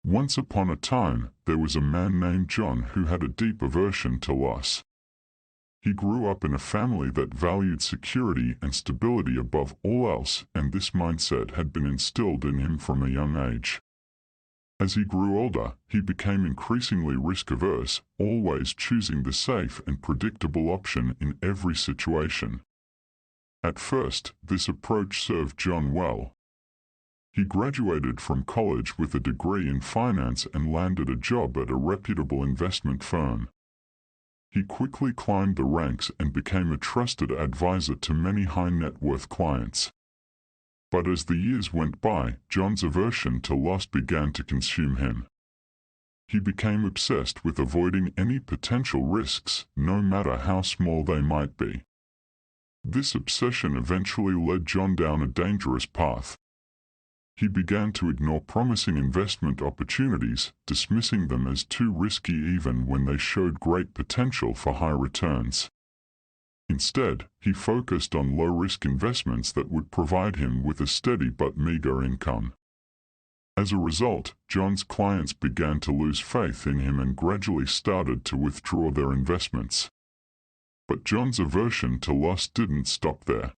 Once upon a time, there was a man named John who had a deep aversion to loss. He grew up in a family that valued security and stability above all else, and this mindset had been instilled in him from a young age. As he grew older, he became increasingly risk-averse, always choosing the safe and predictable option in every situation. At first, this approach served John well. He graduated from college with a degree in finance and landed a job at a reputable investment firm. He quickly climbed the ranks and became a trusted advisor to many high-net-worth clients. But as the years went by, John's aversion to loss began to consume him. He became obsessed with avoiding any potential risks, no matter how small they might be. This obsession eventually led John down a dangerous path. He began to ignore promising investment opportunities, dismissing them as too risky even when they showed great potential for high returns. Instead, he focused on low-risk investments that would provide him with a steady but meager income. As a result, John's clients began to lose faith in him and gradually started to withdraw their investments. But John's aversion to loss didn't stop there.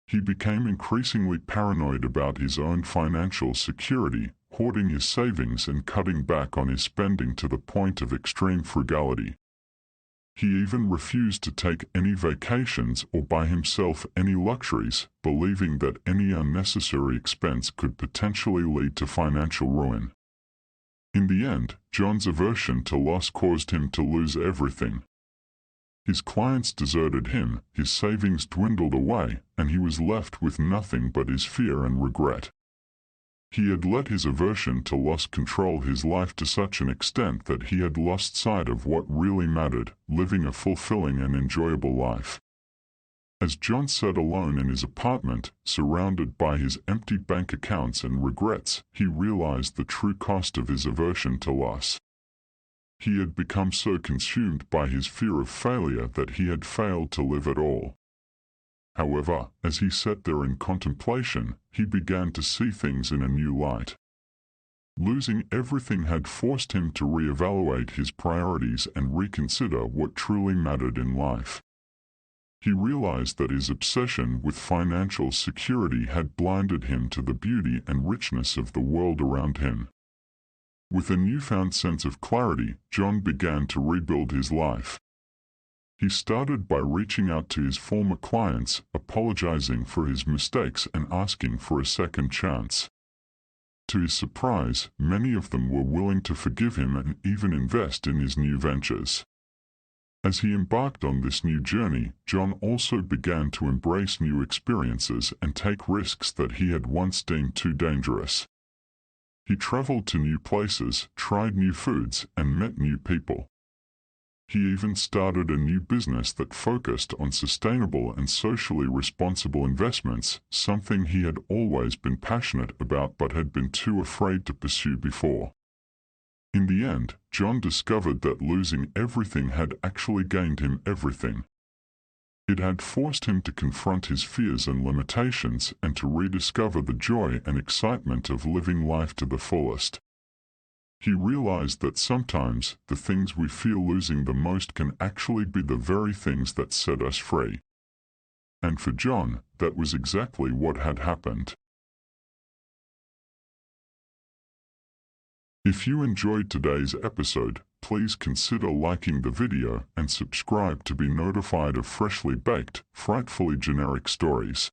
He became increasingly paranoid about his own financial security, hoarding his savings and cutting back on his spending to the point of extreme frugality. He even refused to take any vacations or buy himself any luxuries, believing that any unnecessary expense could potentially lead to financial ruin. In the end, John's aversion to loss caused him to lose everything. His clients deserted him, his savings dwindled away, and he was left with nothing but his fear and regret. He had let his aversion to loss control his life to such an extent that he had lost sight of what really mattered, living a fulfilling and enjoyable life. As John sat alone in his apartment, surrounded by his empty bank accounts and regrets, he realized the true cost of his aversion to loss. He had become so consumed by his fear of failure that he had failed to live at all. However, as he sat there in contemplation, he began to see things in a new light. Losing everything had forced him to reevaluate his priorities and reconsider what truly mattered in life. He realized that his obsession with financial security had blinded him to the beauty and richness of the world around him. With a newfound sense of clarity, John began to rebuild his life. He started by reaching out to his former clients, apologizing for his mistakes and asking for a second chance. To his surprise, many of them were willing to forgive him and even invest in his new ventures. As he embarked on this new journey, John also began to embrace new experiences and take risks that he had once deemed too dangerous. He traveled to new places, tried new foods, and met new people. He even started a new business that focused on sustainable and socially responsible investments, something he had always been passionate about but had been too afraid to pursue before. In the end, John discovered that losing everything had actually gained him everything. It had forced him to confront his fears and limitations and to rediscover the joy and excitement of living life to the fullest. He realized that sometimes the things we feel losing the most can actually be the very things that set us free. And for John, that was exactly what had happened. If you enjoyed today's episode, please consider liking the video and subscribe to be notified of freshly baked, frightfully generic stories.